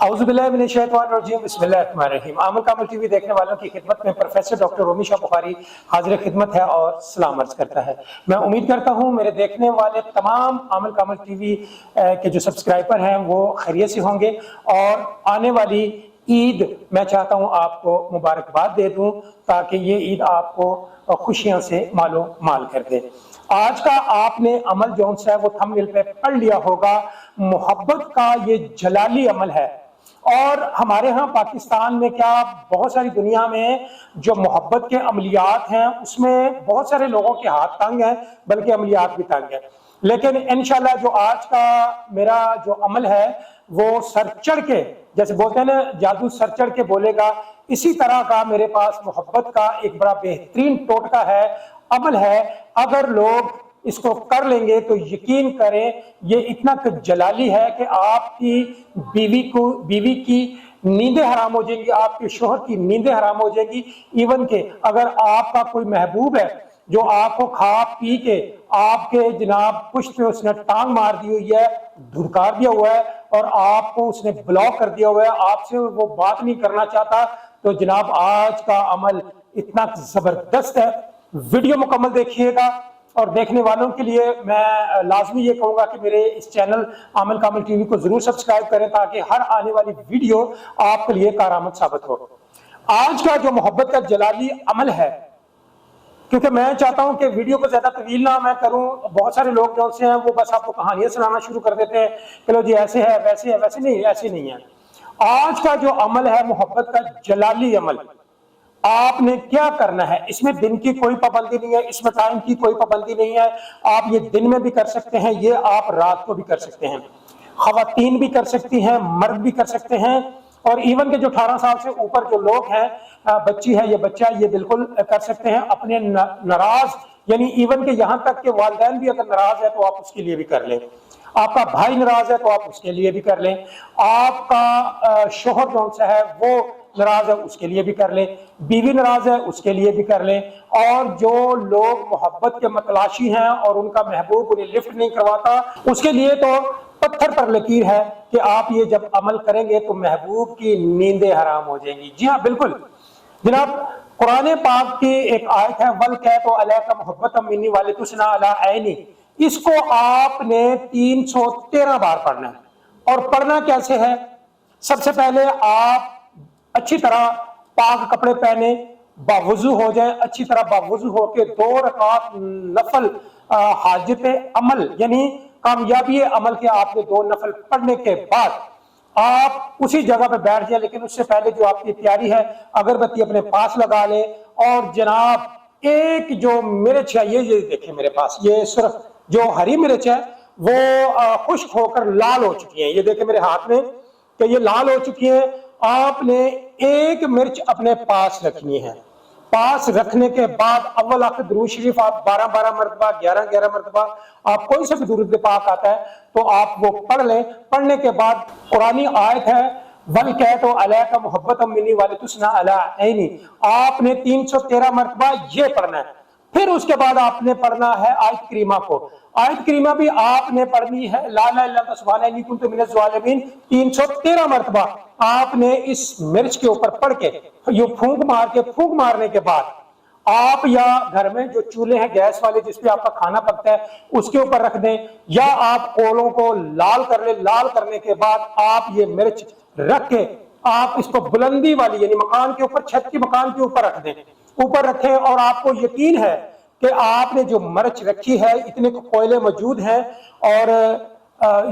औज़ुबिल्लाहिमिनश्शैतानिर्रजीम बिस्मिल्लाहिर्रहमानिर्रहीम। आमल कामल टीवी देखने वालों की खिदमत में प्रोफेसर डॉक्टर रोमी शाह बुखारी हाजिर खिदमत है और सलाम अर्ज करता है। मैं उम्मीद करता हूँ मेरे देखने वाले तमाम आमल कामल टीवी के जो सब्सक्राइबर हैं वो खैरियत से होंगे और आने वाली ईद मैं चाहता हूँ आपको मुबारकबाद दे दूँ ताकि ये ईद आपको खुशियाँ से मालो माल कर दे। आज का आपने अमल जो है वो थंबनेल पे पढ़ लिया होगा, मोहब्बत का ये जलाली अमल है। और हमारे यहाँ पाकिस्तान में क्या बहुत सारी दुनिया में जो मोहब्बत के अमलियात हैं उसमें बहुत सारे लोगों के हाथ तंग हैं, बल्कि अमलियात भी तंग हैं। लेकिन इंशाल्लाह जो आज का मेरा जो अमल है वो सर चढ़ के, जैसे बोलते हैं ना जादू सर चढ़ के बोलेगा, इसी तरह का मेरे पास मोहब्बत का एक बड़ा बेहतरीन टोटका है, अमल है। अगर लोग इसको कर लेंगे तो यकीन करें ये इतना जलाली है कि आपकी बीवी की नींदें हराम हो जाएंगी, आपके शोहर की नींदें हराम हो जाएंगी। इवन के अगर आपका कोई महबूब है जो आपको खा पी के आपके जनाब पुश्त पे उसने टांग मार दी हुई है, धुरकार दिया हुआ है और आपको उसने ब्लॉक कर दिया हुआ है, आपसे वो बात नहीं करना चाहता, तो जनाब आज का अमल इतना जबरदस्त है। वीडियो मुकम्मल देखिएगा और देखने वालों के लिए मैं लाजमी ये कहूंगा कि मेरे इस चैनल आमल कामल टीवी को जरूर सब्सक्राइब करें ताकि हर आने वाली वीडियो आपके लिए कारआमद साबित हो। आज का जो मोहब्बत का जलाली अमल है, क्योंकि मैं चाहता हूं कि वीडियो को ज्यादा तवील ना मैं करूं, बहुत सारे लोग जो से हैं वो बस आपको कहानियां सुनाना शुरू कर देते हैं, चलो जी ऐसे है वैसे है, वैसे नहीं, ऐसे नहीं है। आज का जो अमल है मोहब्बत का जलाली अमल, आपने क्या करना है, इसमें दिन की कोई पाबंदी नहीं है, इसमें टाइम की कोई पाबंदी नहीं है। आप ये दिन में भी कर सकते हैं, ये आप रात को भी कर सकते हैं, खवातीन भी कर सकती हैं, मर्द भी कर सकते हैं, और इवन के जो 18 साल से ऊपर जो लोग हैं, बच्ची है या बच्चा, ये बिल्कुल कर सकते हैं। अपने नाराज यानी इवन के यहाँ तक के वालिदैन भी अगर नाराज है तो आप उसके लिए भी कर लें, आपका भाई नाराज है तो आप उसके लिए भी कर लें, आपका शोहर कौन सा है वो नाराज है उसके लिए भी कर लें, बीवी नाराज है उसके लिए भी कर लें। और जो लोग मोहब्बत के मतलाशी हैं और उनका महबूब उन्हें लिफ्ट नहीं करवाता, उसके लिए तो पत्थर पर लकीर है कि आप ये जब अमल करेंगे तो महबूब की नींदें हराम हो जाएंगी। जी हाँ बिल्कुल जनाब, कुरान पाक की एक आयत है, वल कह तो अलैका मोहब्बतम मिन्नी वाले तुसना अला ऐनी, इसको आपने 313 बार पढ़ना है। और पढ़ना कैसे है? सबसे पहले आप अच्छी तरह पाक कपड़े पहने, बावुजू हो जाए, अच्छी तरह बावुजू होके 2 रकात नफल हाजत अमल यानी कामयाबी अमल के आपने 2 नफल पढ़ने के बाद आप उसी जगह पे बैठ जाए। लेकिन उससे पहले जो आपकी तैयारी है, अगरबत्ती अपने पास लगा ले और जनाब एक जो मिर्च है, ये देखिए मेरे पास, ये सिर्फ जो हरी मिर्च है वो खुश्क होकर लाल हो चुकी है, ये देखिए मेरे हाथ में कि ये लाल हो चुकी है। आपने एक मिर्च अपने पास रखनी है, पास रखने के बाद अव्वल आखिर दुरूद शरीफ आप 12-12 मरतबा, 11-11 मरतबा, आप कोई सा भी दुरूद पाक आता है तो आप वो पढ़ लें। पढ़ने के बाद कुरानी आयत है, वल कह तो अलैका मोहब्बतम मिन्नी वाले तुसना अला ऐनी, आपने 313 मरतबा ये पढ़ना है। फिर उसके बाद आपने पढ़ना है आयत करीमा को, आयत करीमा भी आपने पढ़नी है, ला इलाहा इल्लल्लाह सुब्हाना इन्नी कुन्तु मिनज़ ज़ालिमीन, 313 मरतबा आपने इस मिर्च के ऊपर पढ़ के ये फूंक मार के, फूंक मारने के बाद आप या घर में जो चूल्हे हैं गैस वाले जिसपे आपका खाना पकता है उसके ऊपर रख दें, या आप कोलों को लाल कर ले। लाल करने के बाद आप ये मिर्च रख के आप इसको बुलंदी वाली यानी मकान के ऊपर, छत की मकान के ऊपर रख दें, ऊपर रखें। और आपको यकीन है कि आपने जो मिर्च रखी है इतने कोयले मौजूद हैं और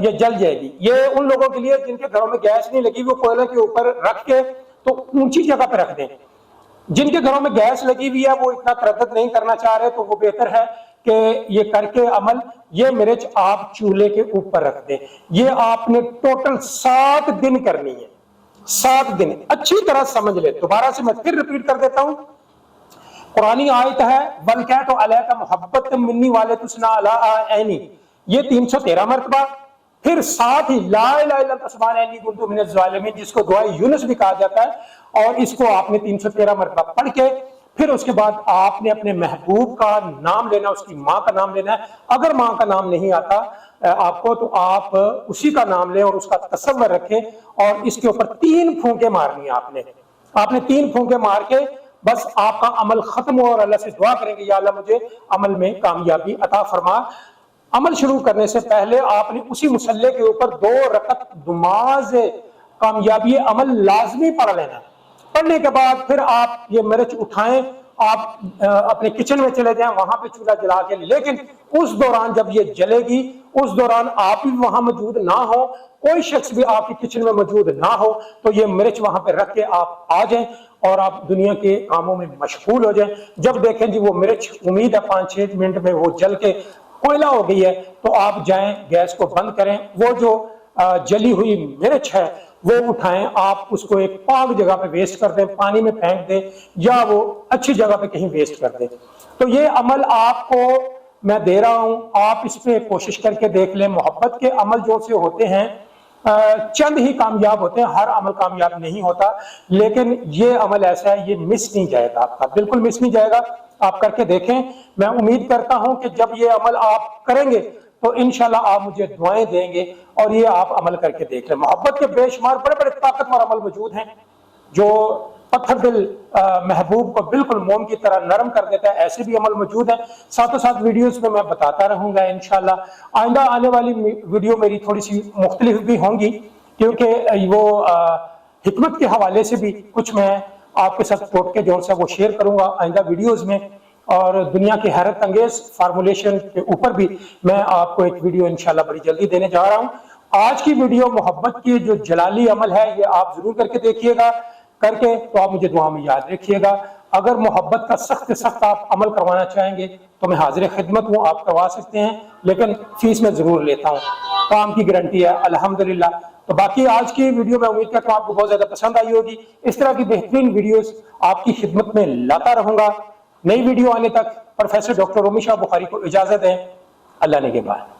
ये जल जाएगी। ये उन लोगों के लिए जिनके घरों में गैस नहीं लगी, वो कोयले के ऊपर रख के तो ऊंची जगह पर रख दें। जिनके घरों में गैस लगी हुई है वो इतना तरद्दुद नहीं करना चाह रहे तो वो बेहतर है कि ये करके अमल, ये मिर्च आप चूल्हे के ऊपर रख दें। ये आपने टोटल 7 दिन करनी है, 7 दिन अच्छी तरह समझ ले। दोबारा से मैं फिर रिपीट कर देता हूं, कुरानी आयत है, वल कह तो अलैका मोहब्बतम मिन्नी वाले तुसना अला ऐनी, ये 313 मरतबा। फिर साथ ही ला इलाहा इल्लल्लाह सुब्हाना इन्नी कुन्तु मिनज़ ज़ालिमीन, जिसको दुआ यूनुस भी कहा जाता है, और इसको आपने 313 मरतबा पढ़ के پھر اس کے بعد آپ نے اپنے محبوب کا نام لینا، اس کی ماں کا نام لینا ہے۔ اگر ماں کا نام نہیں آتا آپ کو تو آپ اسی کا نام لیں اور اس کا تصور رکھیں، اور اس کے اوپر 3 پھونکے مارنی ہے آپ نے 3 پھونکے مار کے بس آپ کا عمل ختم ہو، اور اللہ سے دعا کریں گے یا اللہ مجھے عمل میں کامیابی عطا فرما۔ عمل شروع کرنے سے پہلے آپ نے اسی مصلی کے اوپر 2 رکعت نماز کامیابی عمل لازمی پڑھ لینا ہے۔ پڑھنے کے بعد پھر آپ یہ مرچ اٹھائیں، آپ اپنے کچن میں چلے جائیں، وہاں پہ چولہا جلا کے، لیکن اس دوران جب یہ جلے گی اس دوران آپ بھی وہاں موجود نہ ہو، کوئی شخص بھی آپ کی کچن میں موجود نہ ہو، تو یہ مرچ وہاں پہ رکھ کے آپ آ جائیں اور آپ دنیا کے کاموں میں مشغول ہو جائیں۔ جب دیکھیں جی وہ مرچ امید ہے 5-6 منٹ میں وہ جل کے کوئلہ ہو گئی ہے، تو آپ جائیں گیس کو بند کریں، وہ جو جلی ہوئی مرچ ہے وہ اٹھائیں، آپ اس کو ایک پاک جگہ پہ ویسٹ کر دیں، پانی میں پھینک دیں یا وہ اچھی جگہ پہ کہیں ویسٹ کر دیں۔ تو یہ عمل آپ کو میں دے رہا ہوں، آپ اس پہ کوشش کر کے دیکھ لیں۔ محبت کے عمل جو سے ہوتے ہیں چند ہی کامیاب ہوتے ہیں، ہر عمل کامیاب نہیں ہوتا، لیکن یہ عمل ایسا ہے یہ مس نہیں جائے گا، آپ کا بالکل مس نہیں جائے گا۔ آپ کر کے دیکھیں، میں امید کرتا ہوں کہ جب یہ عمل آپ کریں گے تو انشاءاللہ آپ مجھے دعائیں دیں گے، اور یہ آپ عمل کر کے دیکھ لیں۔ محبت کے بے شمار بڑے بڑے طاقتور عمل موجود ہیں جو پتھر دل محبوب کو بالکل موم کی طرح نرم کر دیتا ہے، ایسے بھی عمل موجود ہیں۔ ساتھ ساتھ ویڈیوز میں بتاتا رہوں گا انشاءاللہ۔ آئندہ آنے والی ویڈیو میری تھوڑی سی مختلف بھی ہوں گی، کیونکہ وہ حکمت کے حوالے سے بھی کچھ میں آپ کے ساتھ ٹوٹ کے جو وہ شیئر کروں گا آئندہ ویڈیوز میں، اور دنیا کی حیرت انگیز فارمولیشن کے اوپر بھی میں آپ کو ایک ویڈیو انشاءاللہ بڑی جلدی دینے جا رہا ہوں۔ آج کی ویڈیو محبت کی جو جلالی عمل ہے یہ آپ ضرور کر کے دیکھیے گا، کر کے تو آپ مجھے دعا میں یاد رکھیے گا۔ اگر محبت کا سخت سخت آپ عمل کروانا چاہیں گے تو میں حاضر خدمت ہوں، آپ کروا سکتے ہیں، لیکن فیس میں ضرور لیتا ہوں، کام کی گارنٹی ہے الحمدللہ۔ تو باقی آج کی ویڈیو میں امید کرتا ہوں آپ کو بہت زیادہ پسند آئی ہوگی۔ اس طرح کی بہترین ویڈیوز آپ کی خدمت میں لاتا رہوں گا۔ نئی ویڈیو آنے تک پروفیسر ڈاکٹر رومی شاہ بخاری کو اجازت دیں، اللہ نے کے بعد۔